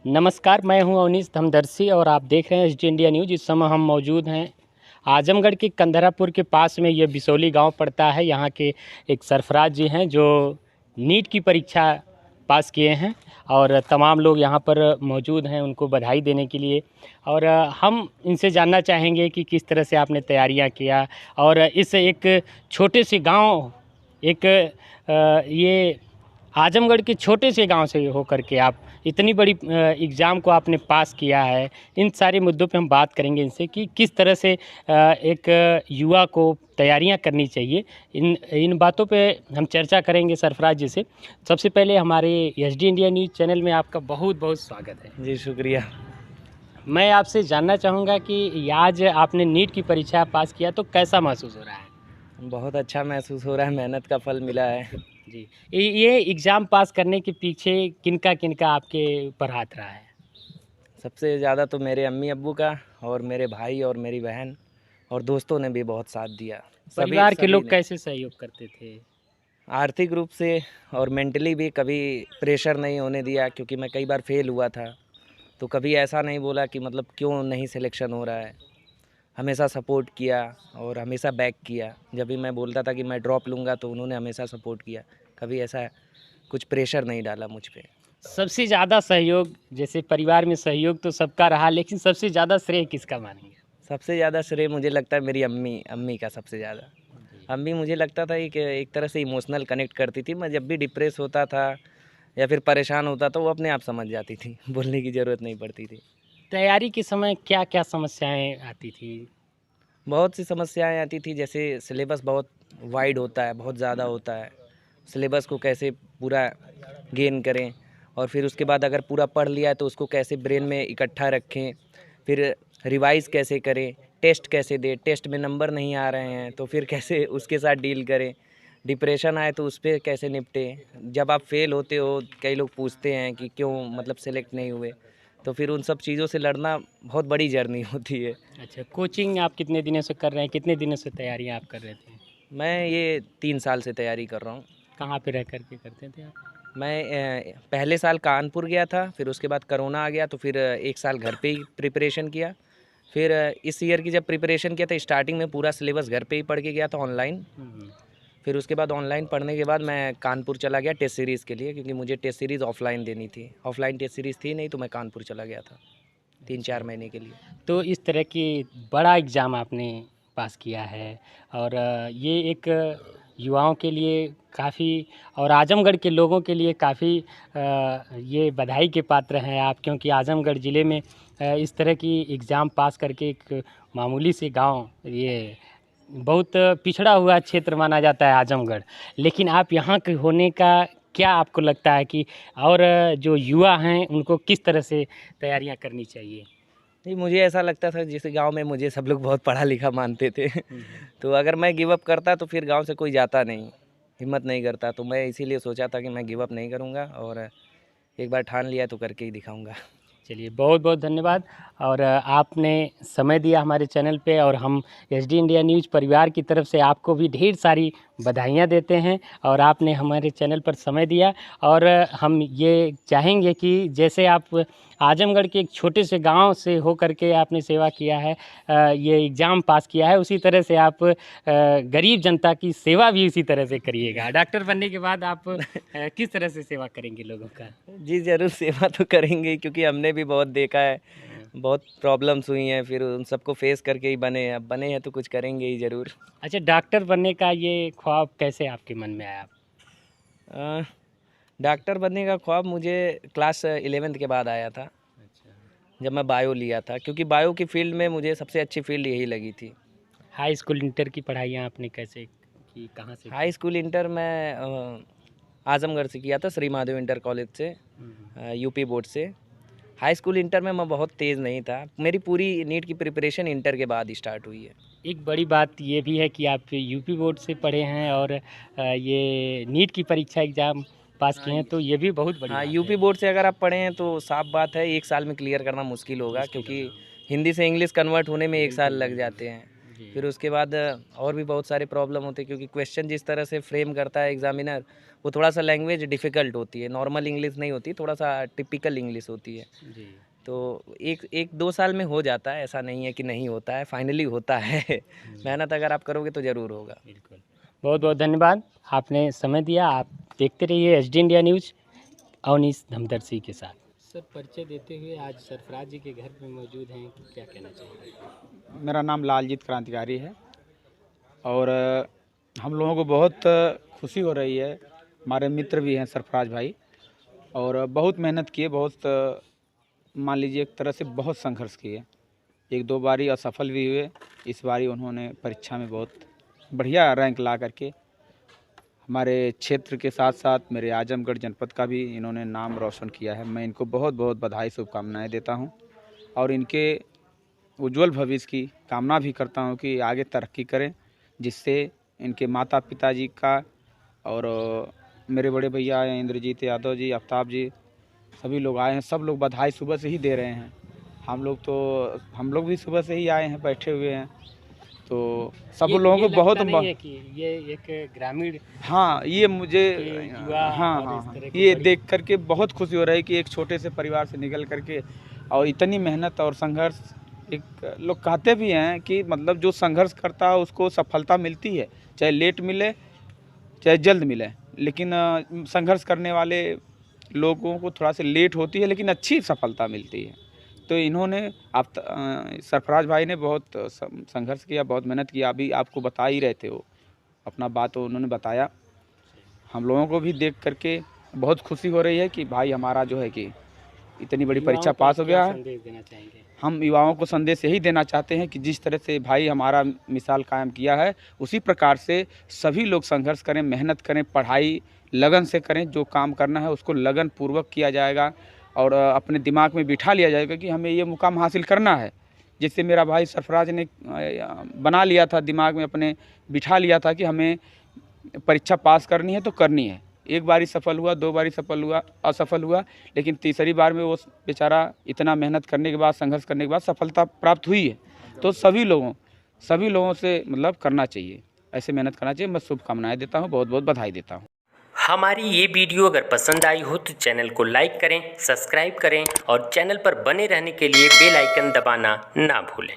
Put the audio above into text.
नमस्कार, मैं हूं अवनीश धमदर्शी और आप देख रहे हैं एचडी इंडिया न्यूज़। इस समय हम मौजूद हैं आजमगढ़ के कंदरापुर के पास में। ये बिसौली गांव पड़ता है। यहाँ के एक सरफराज जी हैं जो नीट की परीक्षा पास किए हैं और तमाम लोग यहाँ पर मौजूद हैं उनको बधाई देने के लिए। और हम इनसे जानना चाहेंगे कि किस तरह से आपने तैयारियाँ किया और इस एक छोटे से गाँव ये आजमगढ़ के छोटे से गांव से होकर के आप इतनी बड़ी एग्ज़ाम को आपने पास किया है। इन सारे मुद्दों पे हम बात करेंगे इनसे कि किस तरह से एक युवा को तैयारियां करनी चाहिए। इन बातों पे हम चर्चा करेंगे सरफराज जी से। सबसे पहले हमारे एचडी इंडिया न्यूज़ चैनल में आपका बहुत बहुत स्वागत है। जी शुक्रिया। मैं आपसे जानना चाहूँगा कि आज आपने नीट की परीक्षा पास किया तो कैसा महसूस हो रहा है? बहुत अच्छा महसूस हो रहा है, मेहनत का फल मिला है। जी, ये एग्ज़ाम पास करने के पीछे किनका आपके ऊपर हाथ रहा है? सबसे ज़्यादा तो मेरे अम्मी अब्बू का और मेरे भाई और मेरी बहन और दोस्तों ने भी बहुत साथ दिया। परिवार के सभी लोग ने कैसे सहयोग करते थे? आर्थिक रूप से और मेंटली भी कभी प्रेशर नहीं होने दिया, क्योंकि मैं कई बार फेल हुआ था। तो कभी ऐसा नहीं बोला कि मतलब क्यों नहीं सिलेक्शन हो रहा है। हमेशा सपोर्ट किया और हमेशा बैक किया। जब भी मैं बोलता था कि मैं ड्रॉप लूँगा तो उन्होंने हमेशा सपोर्ट किया। कभी ऐसा कुछ प्रेशर नहीं डाला मुझ पे। सबसे ज़्यादा सहयोग, जैसे परिवार में सहयोग तो सबका रहा, लेकिन सबसे ज़्यादा श्रेय किसका मानेंगे? सबसे ज़्यादा श्रेय मुझे लगता है मेरी अम्मी का सबसे ज़्यादा। अम्मी मुझे लगता था कि एक तरह से इमोशनल कनेक्ट करती थी। मैं जब भी डिप्रेस होता था या फिर परेशान होता था, वो अपने आप समझ जाती थी। बोलने की ज़रूरत नहीं पड़ती थी। तैयारी के समय क्या-क्या समस्याएँ आती थी? बहुत सी समस्याएं आती थी, जैसे सिलेबस बहुत वाइड होता है, बहुत ज़्यादा होता है। सिलेबस को कैसे पूरा गेन करें और फिर उसके बाद अगर पूरा पढ़ लिया है तो उसको कैसे ब्रेन में इकट्ठा रखें, फिर रिवाइज़ कैसे करें, टेस्ट कैसे दें, टेस्ट में नंबर नहीं आ रहे हैं तो फिर कैसे उसके साथ डील करें, डिप्रेशन आए तो उस पर कैसे निपटें। जब आप फेल होते हो, कई लोग पूछते हैं कि क्यों मतलब सेलेक्ट नहीं हुए, तो फिर उन सब चीज़ों से लड़ना बहुत बड़ी जर्नी होती है। अच्छा, कोचिंग आप कितने दिनों से कर रहे हैं? कितने दिनों से तैयारियाँ आप कर रहे थे? मैं ये 3 साल से तैयारी कर रहा हूँ। कहाँ पे रह कर के करते थे आप? मैं पहले साल कानपुर गया था, फिर उसके बाद कोरोना आ गया तो फिर 1 साल घर पे ही प्रिपरेशन किया। फिर इस ईयर की जब प्रिपरेशन किया था, स्टार्टिंग में पूरा सिलेबस घर पे ही पढ़ के गया था ऑनलाइन। फिर उसके बाद ऑनलाइन पढ़ने के बाद मैं कानपुर चला गया टेस्ट सीरीज़ के लिए, क्योंकि मुझे टेस्ट सीरीज़ ऑफलाइन देनी थी। ऑफलाइन टेस्ट सीरीज़ थी नहीं, तो मैं कानपुर चला गया था 3-4 महीने के लिए। तो इस तरह की बड़ा एग्ज़ाम आपने पास किया है और ये एक युवाओं के लिए काफ़ी और आजमगढ़ के लोगों के लिए काफ़ी ये बधाई के पात्र हैं आप, क्योंकि आजमगढ़ ज़िले में इस तरह की एग्ज़ाम पास करके एक मामूली से गांव, ये बहुत पिछड़ा हुआ क्षेत्र माना जाता है आजमगढ़, लेकिन आप यहाँ के होने का क्या आपको लगता है कि और जो युवा हैं उनको किस तरह से तैयारियाँ करनी चाहिए? नहीं, मुझे ऐसा लगता था जैसे गांव में मुझे सब लोग बहुत पढ़ा लिखा मानते थे। तो अगर मैं गिव अप करता तो फिर गांव से कोई जाता नहीं, हिम्मत नहीं करता। तो मैं इसीलिए सोचा था कि मैं गिव अप नहीं करूंगा और एक बार ठान लिया तो करके ही दिखाऊंगा। चलिए, बहुत बहुत धन्यवाद। और आपने समय दिया हमारे चैनल पे और हम एचडी इंडिया न्यूज़ परिवार की तरफ से आपको भी ढेर सारी बधाइयाँ देते हैं और आपने हमारे चैनल पर समय दिया। और हम ये चाहेंगे कि जैसे आप आजमगढ़ के एक छोटे से गांव से होकर के आपने सेवा किया है, ये एग्ज़ाम पास किया है, उसी तरह से आप गरीब जनता की सेवा भी उसी तरह से करिएगा। डॉक्टर बनने के बाद आप किस तरह से सेवा करेंगे लोगों का? जी ज़रूर, सेवा तो करेंगे, क्योंकि हमने भी बहुत देखा है, बहुत प्रॉब्लम्स हुई हैं, फिर उन सबको फेस करके ही बने हैं। अब बने हैं तो कुछ करेंगे ही ज़रूर। अच्छा, डॉक्टर बनने का ये ख्वाब कैसे आपके मन में आया? अ, डॉक्टर बनने का ख्वाब मुझे क्लास 11th के बाद आया था, अच्छा। जब मैं बायो लिया था, क्योंकि बायो की फील्ड में मुझे सबसे अच्छी फील्ड यही लगी थी। हाई स्कूल इंटर की पढ़ाइयाँ आपने कैसे की, कहाँ से हाई की? स्कूल इंटर मैं आजमगढ़ से किया था, श्री माधव इंटर कॉलेज से, यूपी बोर्ड से। हाई स्कूल इंटर में मैं बहुत तेज़ नहीं था। मेरी पूरी नीट की प्रिपरेशन इंटर के बाद स्टार्ट हुई है। एक बड़ी बात ये भी है कि आप यूपी बोर्ड से पढ़े हैं और ये नीट की परीक्षा एग्ज़ाम पास किए हाँ हैं, तो ये भी बहुत बड़ी हाँ, बात है। यूपी बोर्ड से अगर आप पढ़े हैं तो साफ बात है 1 साल में क्लियर करना मुश्किल होगा, मुश्किल क्योंकि होगा। हिंदी से इंग्लिश कन्वर्ट होने में 1 साल बिल्कुल, लग बिल्कुल। जाते हैं। जी। फिर उसके बाद और भी बहुत सारे प्रॉब्लम होते हैं, क्योंकि क्वेश्चन जिस तरह से फ्रेम करता है एग्जामिनर, वो थोड़ा सा लैंग्वेज डिफ़िकल्ट होती है, नॉर्मल इंग्लिश नहीं होती, थोड़ा सा टिपिकल इंग्लिश होती है। जी। तो एक एक 2 साल में हो जाता है, ऐसा नहीं है कि नहीं होता है, फाइनली होता है। मेहनत अगर आप करोगे तो ज़रूर होगा। बिल्कुल। बहुत बहुत धन्यवाद, आपने समय दिया। आप देखते रहिए एचडी इंडिया न्यूज़ अवनीश धमदरसी के साथ। सर, परिचय देते हुए आज सरफराज जी के घर में मौजूद हैं, क्या कहना चाहेंगे? मेरा नाम लालजीत क्रांतिकारी है और हम लोगों को बहुत खुशी हो रही है। हमारे मित्र भी हैं सरफराज भाई, और बहुत मेहनत किए, बहुत मान लीजिए एक तरह से बहुत संघर्ष किए। एक दो बारी असफल भी हुए, इस बारी उन्होंने परीक्षा में बहुत बढ़िया रैंक ला करके हमारे क्षेत्र के साथ साथ मेरे आजमगढ़ जनपद का भी इन्होंने नाम रोशन किया है। मैं इनको बहुत बहुत बधाई शुभकामनाएँ देता हूँ और इनके उज्जवल भविष्य की कामना भी करता हूँ कि आगे तरक्की करें, जिससे इनके माता पिताजी का और मेरे बड़े भैया हैं इंद्रजीत यादव जी, आफ्ताब जी, सभी लोग आए हैं। सब लोग बधाई सुबह से ही दे रहे हैं। हम लोग भी सुबह से ही आए हैं, बैठे हुए हैं। तो सब लोगों को बहुत नहीं है कि ये एक ग्रामीण हाँ, ये मुझे के युवा हाँ और हाँ इस हाँ, तरह की ये बड़ी- देख करके बहुत खुशी हो रही है कि एक छोटे से परिवार से निकल करके और इतनी मेहनत और संघर्ष, एक लोग कहते भी हैं कि मतलब जो संघर्ष करता है उसको सफलता मिलती है, चाहे लेट मिले चाहे जल्द मिले, लेकिन संघर्ष करने वाले लोगों को थोड़ा सा लेट होती है लेकिन अच्छी सफलता मिलती है। तो इन्होंने सरफराज भाई ने बहुत संघर्ष किया, बहुत मेहनत किया। अभी आपको बता ही रहे थे, वो अपना बात उन्होंने बताया। हम लोगों को भी देख करके बहुत खुशी हो रही है कि भाई हमारा जो है कि इतनी बड़ी युवाओं परीक्षा को पास हो क्या गया है। संदेश देना चाहेंगे? हम युवाओं को संदेश यही देना चाहते हैं कि जिस तरह से भाई हमारा मिसाल कायम किया है, उसी प्रकार से सभी लोग संघर्ष करें, मेहनत करें, पढ़ाई लगन से करें। जो काम करना है उसको लगन पूर्वक किया जाएगा और अपने दिमाग में बिठा लिया जाएगा कि हमें ये मुकाम हासिल करना है। जिससे मेरा भाई सरफराज ने बना लिया था, दिमाग में अपने बिठा लिया था कि हमें परीक्षा पास करनी है तो करनी है। एक बारी सफल हुआ, दो बारी सफल हुआ, असफल हुआ, लेकिन तीसरी बार में वो बेचारा इतना मेहनत करने के बाद, संघर्ष करने के बाद सफलता प्राप्त हुई है। तो सभी लोगों से मतलब करना चाहिए, ऐसे मेहनत करना चाहिए। मैं शुभकामनाएं देता हूँ, बहुत बहुत बधाई देता हूँ। हमारी ये वीडियो अगर पसंद आई हो तो चैनल को लाइक करें, सब्सक्राइब करें और चैनल पर बने रहने के लिए बेल आइकन दबाना ना भूलें।